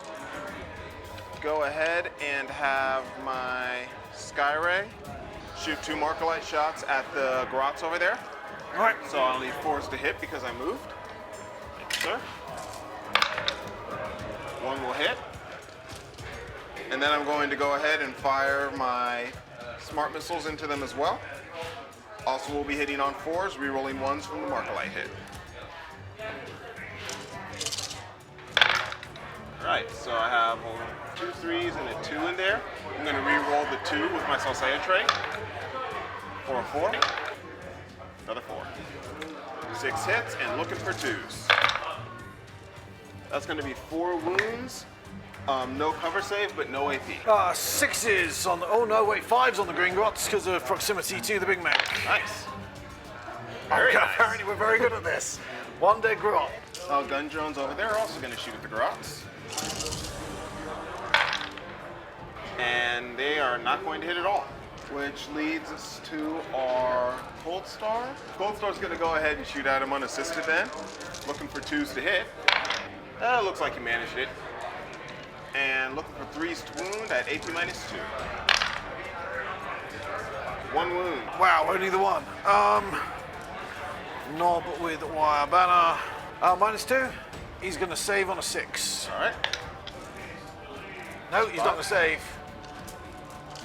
go ahead and have my Skyray shoot 2 Markalite shots at the grots over there. All right. So I'll need 4s to hit because I moved. Thank you, sir. 1 will hit. And then I'm going to go ahead and fire my smart missiles into them as well. Also will be hitting on 4s, re-rolling 1s from the Markalite hit. Right, so I have 2 3s and a 2 in there. I'm going to re-roll the 2 with my Salsea tray for a 4. Another 4. 6 hits and looking for 2s. That's going to be 4 wounds. No cover save, but no AP. 6s on the, oh no, wait, 5s on the green grots because of proximity to the big mech. Nice. Very Okay, nice. apparently we're very good at this. 1 dead grot. Gun drones over there are also going to shoot at the grots. And they are not going to hit at all. Which leads us to our Cold Star. Cold Star's going to go ahead and shoot at him unassisted then. Looking for 2s to hit. Looks like he managed it. And looking for 3s to wound at AP -2. 1 wound. Wow, only the 1. Knob with wire banner. -2. He's going to save on a 6. All right. No, he's not going to save.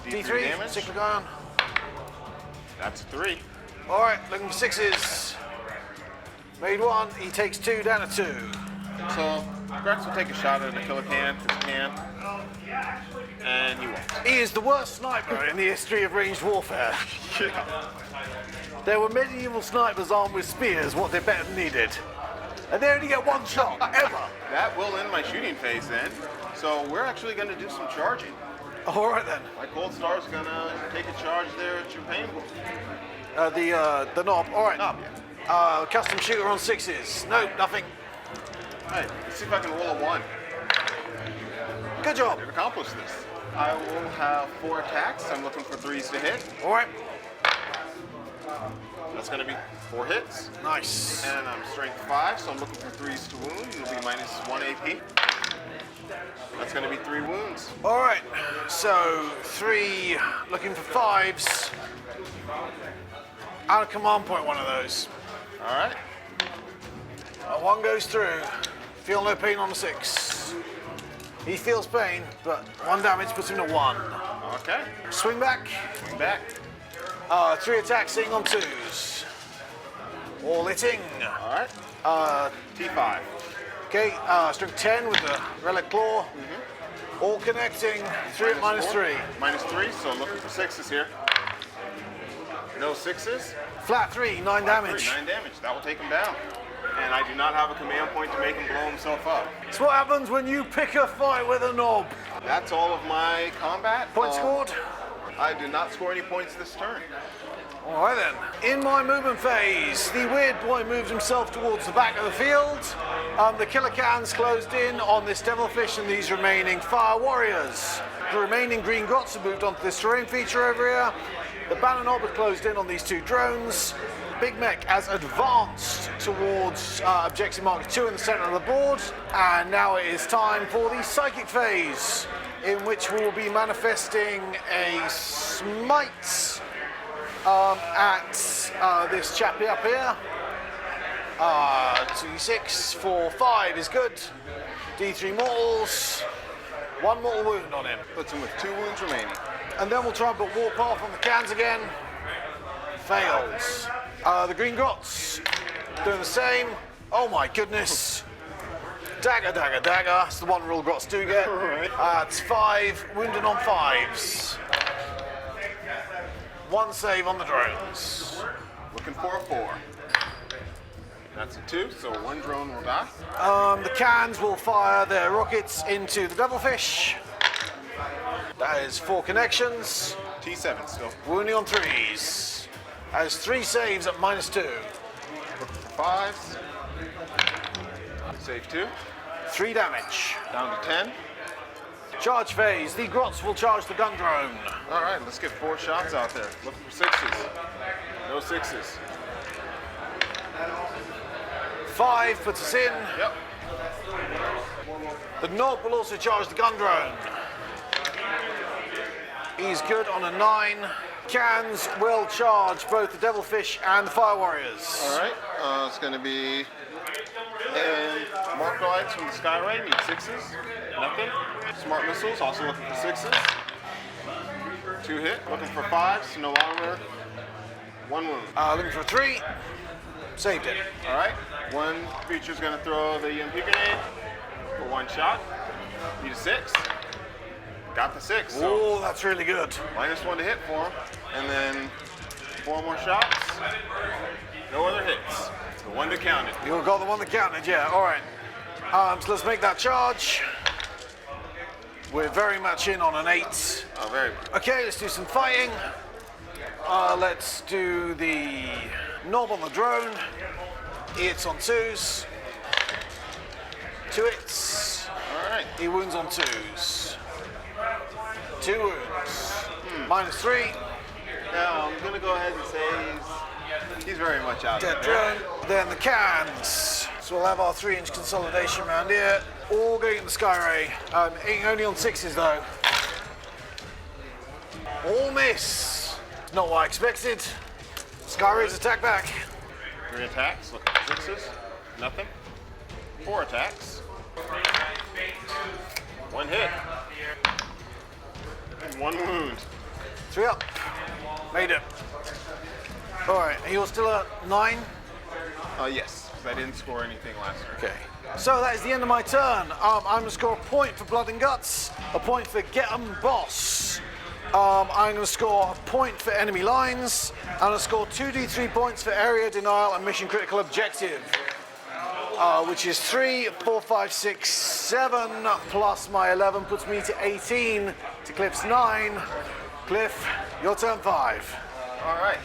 D3, damage. cyclic ion. That's a 3. All right, looking for 6s. Made 1, he takes 2 down to 2. So Grax will take a shot at a killer can if he can. And he won't. He is the worst sniper in the history of ranged warfare. Yeah. There were medieval snipers armed with spears, what they better needed. And they only get one shot, ever. That will end my shooting phase then. So we're actually going to do some charging. All right then. My Cold Star's going to take a charge there at your paintball. The knob. All right. Knob, yeah. Custom shooter on 6s. Nope, nothing. Hey, let's see if I can roll a 1. Good job. I've accomplished this. I will have 4 attacks. I'm looking for 3s to hit. All right. That's going to be 4 hits. Nice. And I'm strength 5, so I'm looking for 3s to wound. It'll be minus 1 AP. That's going to be 3 wounds. All right. So 3, looking for 5s. Out of command point, one of those. All right. 1 goes through. Feel no pain on the 6. He feels pain, but 1 damage puts him to 1. Okay. Swing back. Swing back. 3 attacks sitting on 2s. All hitting. All right. T5. Okay, strength 10 with the relic claw. All connecting. 3 at minus 4. 3. Minus 3, so I'm looking for 6s here. No 6s. Flat 3, 9 damage. 9 damage. That will take him down. And I do not have a command point to make him blow himself up. It's what happens when you pick a fight with a knob. That's all of my combat. Point scored. I did not score any points this turn. All right then. In my movement phase, the weird boy moves himself towards the back of the field. The killer cans closed in on this devilfish and these remaining fire warriors. The remaining green grots have moved onto this terrain feature over here. The banner knob has closed in on these 2 drones. Big Mech has advanced towards objective marker 2 in the center of the board. And now it is time for the psychic phase, in which we will be manifesting a smite at this chappy up here. 2d6, 4, 5 is good. D3 mortals, 1 mortal wound on him. Puts him with 2 wounds remaining. And then we'll try and put Warpath on the cans again. Fails. The green grots doing the same. Oh my goodness. Dagger, dagger, dagger. That's the one rule grots do get. It's 5, wounded on 5s. 1 save on the drones. Looking for a 4. That's a 2, so 1 drone will die. The cans will fire their rockets into the devilfish. That is 4 connections. T7 still. Wounding on 3s. That is 3 saves at minus 2. Looking for 5s. Save 2. 3 damage. Down to 10. Charge phase. The grots will charge the gun drone. All right, let's get 4 shots out there. Looking for 6s. No 6s. 5 puts us in. Yep. The knob will also charge the gun drone. He's good on a 9. Cans will charge both the devilfish and the fire warriors. All right, it's going to be and mark lights from the Skyray, need 6s. Nothing. Smart missiles, also looking for 6s. 2 hit, looking for 5s, no armor. 1 wound. Looking for 3. Saved it. All right, 1 creature's going to throw the EMP grenade for 1 shot. Need a 6. Got the 6. So Oh, that's really good. minus 1 to hit for him, and then 4 more shots. No other hits. The 1 that counted. You got the one that counted, yeah. All right. So let's make that charge. We're very much in on an 8. Oh, very good. Okay, let's do some fighting. Let's do the knob on the drone. It's on 2s. 2 hits. All right. He wounds on 2s. 2 wounds. Minus 3. Now I'm gonna go ahead and say he's very much out Dead there. drone. Then the cans. So we'll have our 3-inch consolidation around here. All going in the Skyray. Only on 6s though. All miss. Not what I expected. Skyray's attack back. 3 attacks, looking for 6s. Nothing. 4 attacks. 1 hit. And 1 wound. 3 up. Made it. All right, you're still at 9? Yes, 'cause I didn't score anything last turn. Okay. So that is the end of my turn. I'm going to score a point for Blood and Guts, a point for Get 'em Boss. I'm going to score a point for enemy lines. I'm going to score 2d3 points for area denial and mission critical objective. which is 3, 4, 5, 6, 7, plus my 11 puts me to 18, to Cliff's 9. Cliff, your turn 5. All right.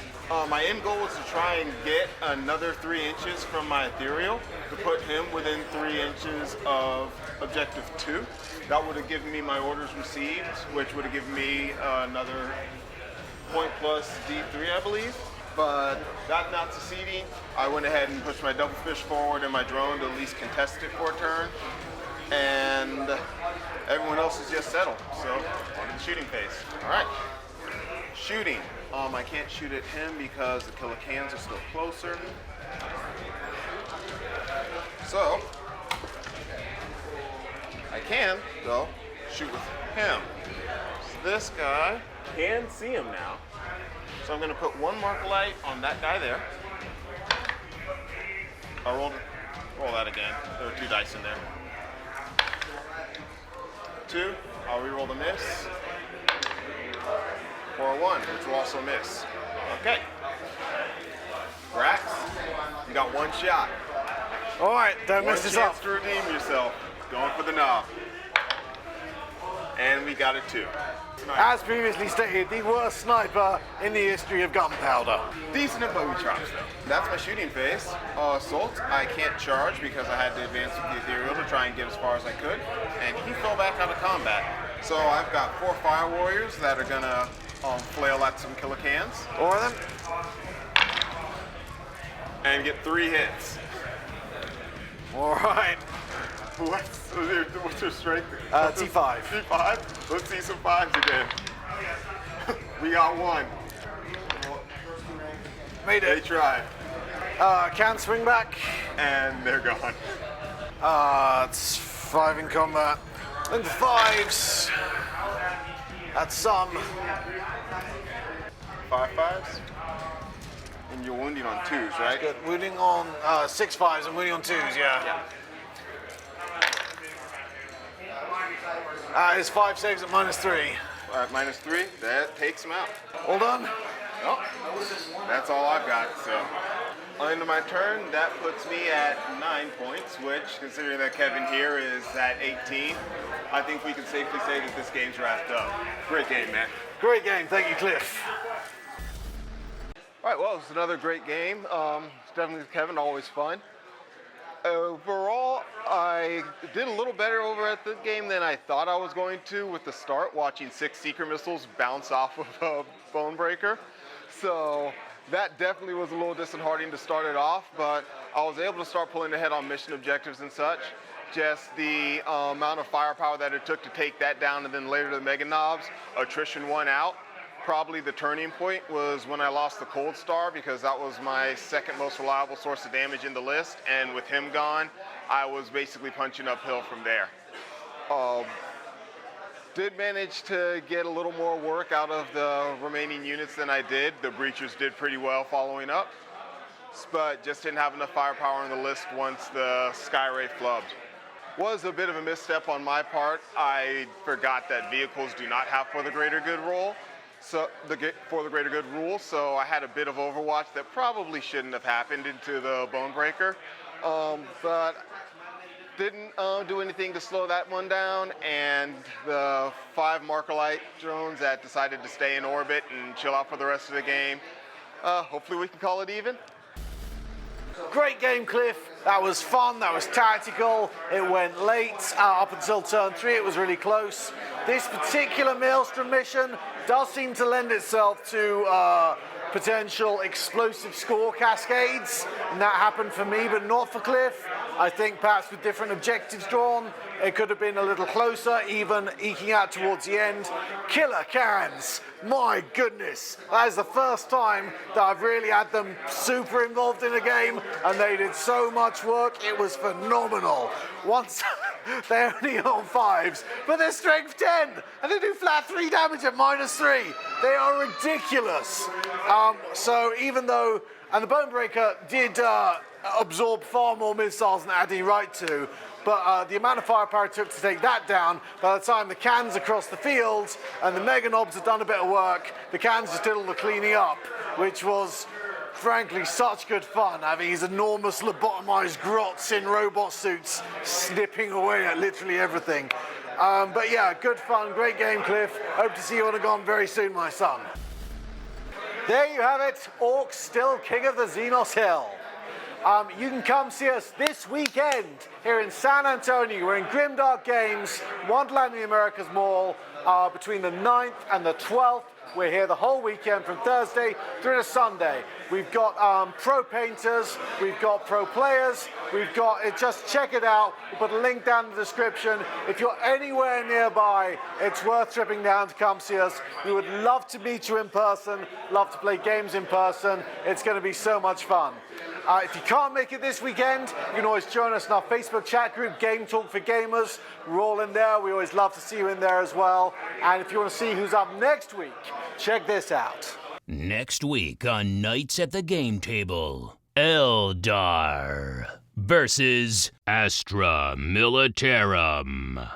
My end goal was to try and get another 3 inches from my ethereal to put him within 3 inches of objective 2. That would have given me my orders received, which would have given me another point plus D3, I believe. But that not succeeding, I went ahead and pushed my double fish forward and my drone to at least contest it for a turn. And everyone else is just settled. So on to the shooting phase. All right. Shooting. I can't shoot at him because the Killa cans are still closer. So I can, though, shoot with him. So this guy can see him now. So I'm going to put 1 marker light on that guy there. I'll roll that again. There are 2 dice in there. 2, I'll re-roll the miss. For a 1, which will also miss. Okay. Brax, you got 1 shot. All right, don't mess this up. Chance to redeem yourself. Going for the knob. And we got a 2. As previously stated, the worst sniper in the history of gunpowder. Decent at bogey traps, though. That's my shooting phase. Assault, I can't charge because I had to advance with the ethereal to try and get as far as I could. And he fell back out of combat. So I've got 4 fire warriors that are gonna flail at some Killa cans. All of them. And get 3 hits. All right. What's your strength? T5. T5? Let's see some 5s again. We got 1. Made They it. tried. Can swing back. And they're gone. It's 5 in combat. And 5s. That's some. 5 5s? And you're wounding on 2s, right? Good. Wounding on 6 5s and wounding on 2s, yeah. It's 5 saves at -3. All right, -3. That takes him out. All done? Nope. That's all I've got, so. End of my turn, that puts me at 9 points, which, considering that Kevin here is at 18, I think we can safely say that this game's wrapped up. Great game, man. Great game. Thank you, Cliff. All right, well, it's another great game. Definitely with Kevin, always fun. Overall, I did a little better over at the game than I thought I was going to with the start, watching 6 seeker missiles bounce off of a bone breaker. So that definitely was a little disheartening to start it off, but I was able to start pulling ahead on mission objectives and such. Just the amount of firepower that it took to take that down, and then later the mega knobs, attrition 1 out. Probably the turning point was when I lost the Cold Star, because that was my second most reliable source of damage in the list, and with him gone, I was basically punching uphill from there. Did manage to get a little more work out of the remaining units than I did. The breachers did pretty well following up, but just didn't have enough firepower on the list once the Skyray flubbed. Was a bit of a misstep on my part. I forgot that vehicles do not have for the greater good rule. For the greater good rule, so I had a bit of Overwatch that probably shouldn't have happened into the Bone Breaker, but didn't do anything to slow that one down, and the 5 marker light drones that decided to stay in orbit and chill out for the rest of the game. Hopefully we can call it even. Great game, Cliff. That was fun, that was tactical. It went late, up until turn 3 it was really close. This particular Maelstrom mission does seem to lend itself to potential explosive score cascades, and that happened for me, but not for Cliff. I think perhaps with different objectives drawn, it could have been a little closer, even eking out towards the end. Killa cans, my goodness. That is the first time that I've really had them super involved in a game, and they did so much work, it was phenomenal. Once they're only on 5s, but they're strength 10, and they do flat 3 damage at -3. They are ridiculous. So even though, and the Bone Breaker did absorb far more missiles than it had any right to, but the amount of firepower it took to take that down, by the time the cans across the field and the mega knobs had done a bit of work, the cans just did all the cleaning up, which was frankly, such good fun having these enormous lobotomized grots in robot suits snipping away at literally everything. But yeah, good fun, great game, Cliff. Hope to see you on a Gone very soon, my son. There you have it, Orks still king of the Xenos Hill. You can come see us this weekend here in San Antonio. We're in Grimdark Games, Wonderland in the Americas Mall, between the 9th and the 12th. We're here the whole weekend from Thursday through to Sunday. We've got pro painters, we've got pro players, we've got, just check it out. We'll put a link down in the description. If you're anywhere nearby, it's worth tripping down to come see us. We would love to meet you in person, love to play games in person. It's going to be so much fun. If you can't make it this weekend, you can always join us in our Facebook chat group, Game Talk for Gamers. We're all in there. We always love to see you in there as well. And if you want to see who's up next week, check this out. Next week on Knights at the Game Table, Eldar versus Astra Militarum.